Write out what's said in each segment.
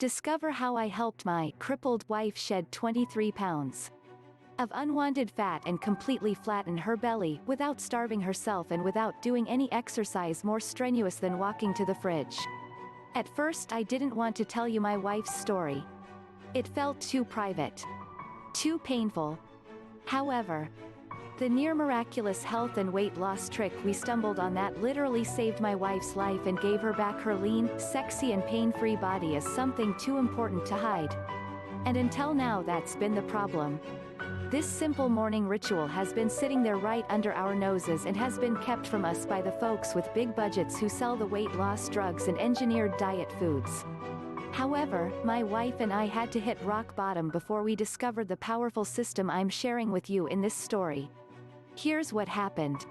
Discover how I helped my crippled wife shed 23 pounds of unwanted fat and completely flatten her belly without starving herself and without doing any exercise more strenuous than walking to the fridge. At first I didn't want to tell you my wife's story. It felt too private. Too painful. However, the near-miraculous health and weight loss trick we stumbled on that literally saved my wife's life and gave her back her lean, sexy and pain-free body is something too important to hide. And until now that's been the problem. This simple morning ritual has been sitting there right under our noses and has been kept from us by the folks with big budgets who sell the weight loss drugs and engineered diet foods. However, my wife and I had to hit rock bottom before we discovered the powerful system I'm sharing with you in this story. Here's what happened.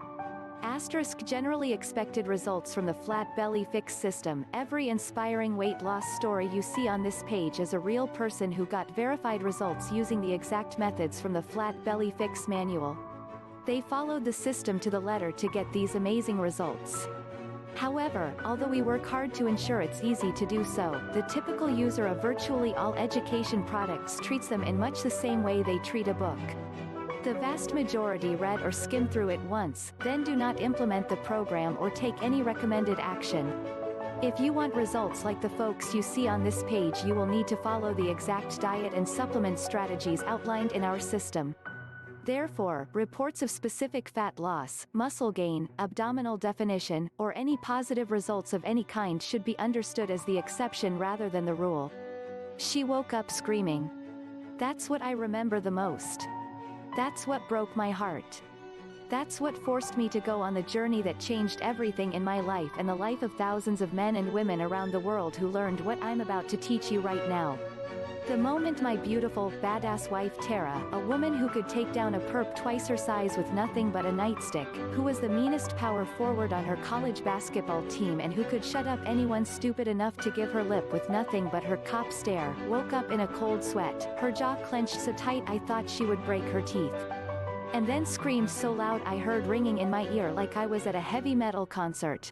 Generally expected results from the flat belly fix system. Every inspiring weight loss story you see on this page is a real person who got verified results using the exact methods from the flat belly fix manual. They followed the system to the letter to get these amazing results. However, although we work hard to ensure it's easy to do so, the typical user of virtually all education products treats them in much the same way they treat a book. The vast majority read or skim through it once, then do not implement the program or take any recommended action. If you want results like the folks you see on this page, you will need to follow the exact diet and supplement strategies outlined in our system. Therefore, reports of specific fat loss, muscle gain, abdominal definition, or any positive results of any kind should be understood as the exception rather than the rule. She woke up screaming. That's what I remember the most. That's what broke my heart. That's what forced me to go on the journey that changed everything in my life and the life of thousands of men and women around the world who learned what I'm about to teach you right now. The moment my beautiful, badass wife Tara, a woman who could take down a perp twice her size with nothing but a nightstick, who was the meanest power forward on her college basketball team and who could shut up anyone stupid enough to give her lip with nothing but her cop stare, woke up in a cold sweat, her jaw clenched so tight I thought she would break her teeth. And then screamed so loud I heard ringing in my ear like I was at a heavy metal concert.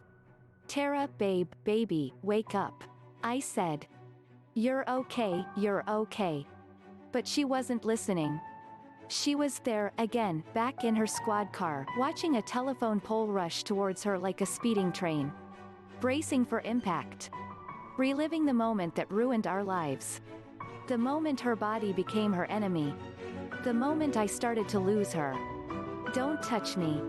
Tara, baby, wake up. I said. You're okay, you're okay. But she wasn't listening. She was there, again, back in her squad car, watching a telephone pole rush towards her like a speeding train. Bracing for impact. Reliving the moment that ruined our lives. The moment her body became her enemy. The moment I started to lose her. Don't touch me.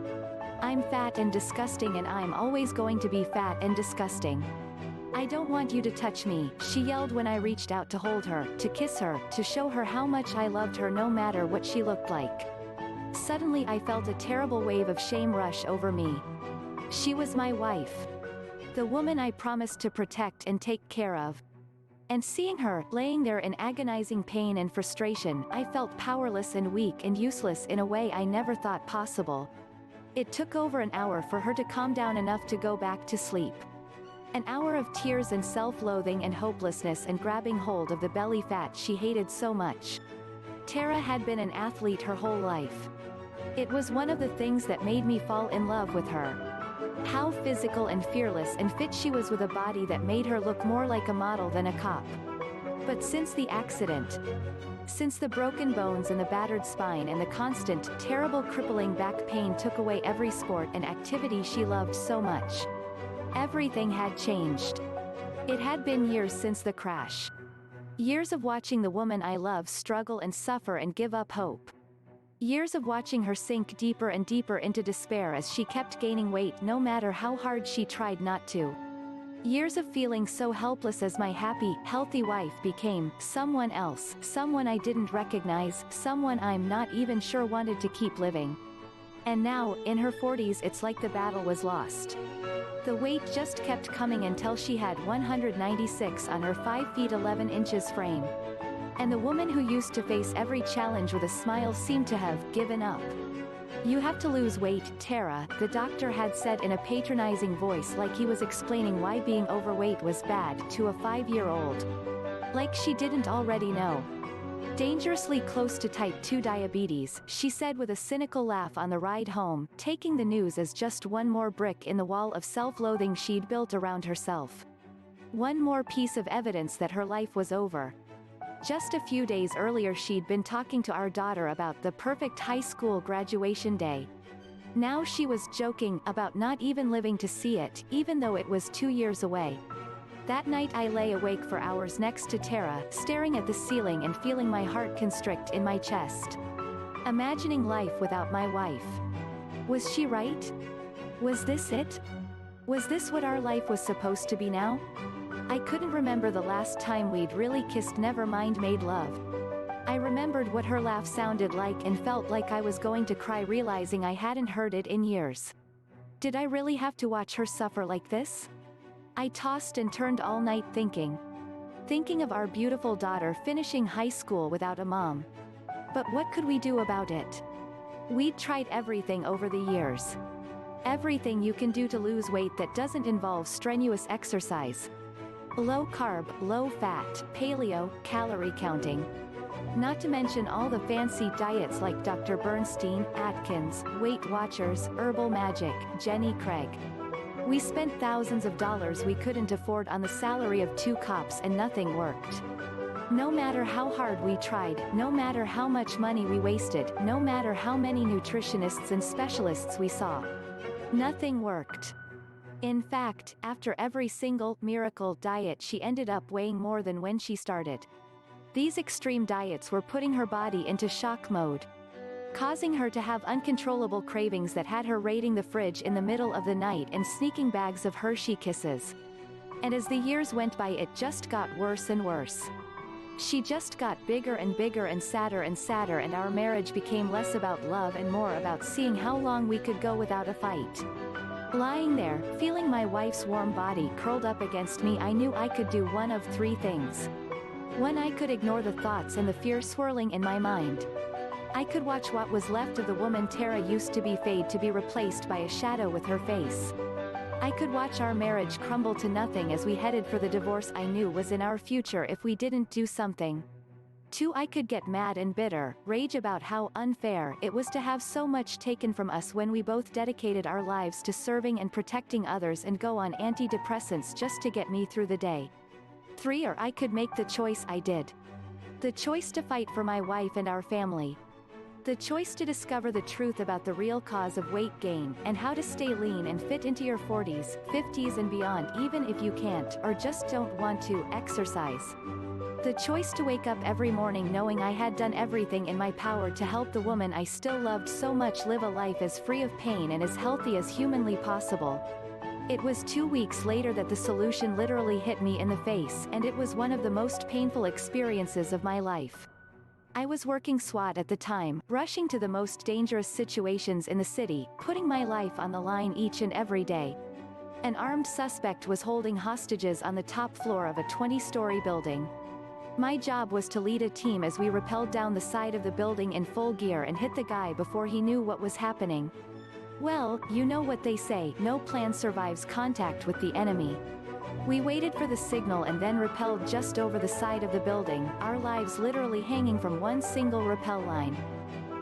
I'm fat and disgusting and I'm always going to be fat and disgusting. I don't want you to touch me, she yelled when I reached out to hold her, to kiss her, to show her how much I loved her no matter what she looked like. Suddenly I felt a terrible wave of shame rush over me. She was my wife. The woman I promised to protect and take care of. And seeing her, laying there in agonizing pain and frustration, I felt powerless and weak and useless in a way I never thought possible. It took over an hour for her to calm down enough to go back to sleep. An hour of tears and self-loathing and hopelessness and grabbing hold of the belly fat she hated so much. Tara had been an athlete her whole life. It was one of the things that made me fall in love with her. How physical and fearless and fit she was with a body that made her look more like a model than a cop. But since the accident, since the broken bones and the battered spine and the constant, terrible crippling back pain took away every sport and activity she loved so much. Everything had changed. It had been years since the crash. Years of watching the woman I love struggle and suffer and give up hope. Years of watching her sink deeper and deeper into despair as she kept gaining weight no matter how hard she tried not to. Years of feeling so helpless as my happy, healthy wife became someone else, someone I didn't recognize, someone I'm not even sure wanted to keep living. And now, in her 40s, it's like the battle was lost. The weight just kept coming until she had 196 on her 5 feet 11 inches frame. And the woman who used to face every challenge with a smile seemed to have given up. You have to lose weight, Tara, the doctor had said in a patronizing voice like he was explaining why being overweight was bad to a 5-year-old. Like she didn't already know. Dangerously close to type 2 diabetes, she said with a cynical laugh on the ride home, taking the news as just one more brick in the wall of self-loathing she'd built around herself. One more piece of evidence that her life was over. Just a few days earlier she'd been talking to our daughter about the perfect high school graduation day. Now she was joking about not even living to see it, even though it was 2 years away. That night I lay awake for hours next to Tara, staring at the ceiling and feeling my heart constrict in my chest. Imagining life without my wife. Was she right? Was this it? Was this what our life was supposed to be now? I couldn't remember the last time we'd really kissed, never mind made love. I remembered what her laugh sounded like and felt like I was going to cry, realizing I hadn't heard it in years. Did I really have to watch her suffer like this? I tossed and turned all night thinking of our beautiful daughter finishing high school without a mom. But what could we do about it? We'd tried everything over the years. Everything you can do to lose weight that doesn't involve strenuous exercise. Low carb, low fat, paleo, calorie counting. Not to mention all the fancy diets like Dr. Bernstein, Atkins, Weight Watchers, Herbal Magic, Jenny Craig. We spent thousands of dollars we couldn't afford on the salary of 2 cops and nothing worked. No matter how hard we tried, no matter how much money we wasted, no matter how many nutritionists and specialists we saw, nothing worked. In fact, after every single miracle diet she ended up weighing more than when she started. These extreme diets were putting her body into shock mode, causing her to have uncontrollable cravings that had her raiding the fridge in the middle of the night and sneaking bags of Hershey Kisses. And as the years went by it just got worse and worse. She just got bigger and bigger and sadder, and our marriage became less about love and more about seeing how long we could go without a fight. Lying there, feeling my wife's warm body curled up against me, I knew I could do one of 3 things. 1, I could ignore the thoughts and the fear swirling in my mind. I could watch what was left of the woman Tara used to be fade to be replaced by a shadow with her face. I could watch our marriage crumble to nothing as we headed for the divorce I knew was in our future if we didn't do something. 2, I could get mad and bitter, rage about how unfair it was to have so much taken from us when we both dedicated our lives to serving and protecting others, and go on antidepressants just to get me through the day. 3, or I could make the choice I did. The choice to fight for my wife and our family. The choice to discover the truth about the real cause of weight gain, and how to stay lean and fit into your 40s, 50s and beyond, even if you can't, or just don't want to, exercise. The choice to wake up every morning knowing I had done everything in my power to help the woman I still loved so much live a life as free of pain and as healthy as humanly possible. It was 2 weeks later that the solution literally hit me in the face, and it was one of the most painful experiences of my life. I was working SWAT at the time, rushing to the most dangerous situations in the city, putting my life on the line each and every day. An armed suspect was holding hostages on the top floor of a 20-story building. My job was to lead a team as we rappelled down the side of the building in full gear and hit the guy before he knew what was happening. Well, you know what they say, no plan survives contact with the enemy. We waited for the signal and then rappelled just over the side of the building, our lives literally hanging from one single rappel line.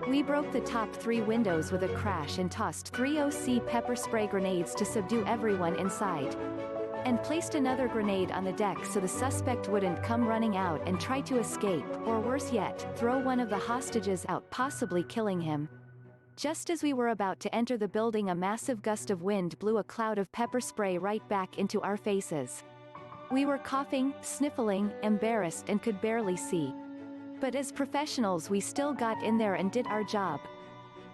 We broke the top 3 windows with a crash and tossed 3 OC pepper spray grenades to subdue everyone inside. And placed another grenade on the deck so the suspect wouldn't come running out and try to escape, or worse yet, throw one of the hostages out, possibly killing him. Just as we were about to enter the building, a massive gust of wind blew a cloud of pepper spray right back into our faces. We were coughing, sniffling, embarrassed and could barely see. But as professionals we still got in there and did our job.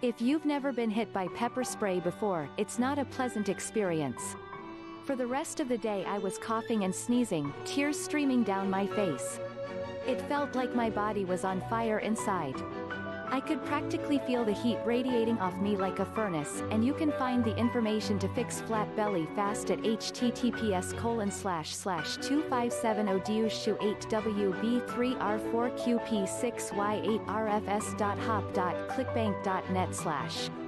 If you've never been hit by pepper spray before, it's not a pleasant experience. For the rest of the day I was coughing and sneezing, tears streaming down my face. It felt like my body was on fire inside. I could practically feel the heat radiating off me like a furnace, and you can find the information to fix flat belly fast at https://257odushu8wb3r4qp6y8rfs.hop.clickbank.net/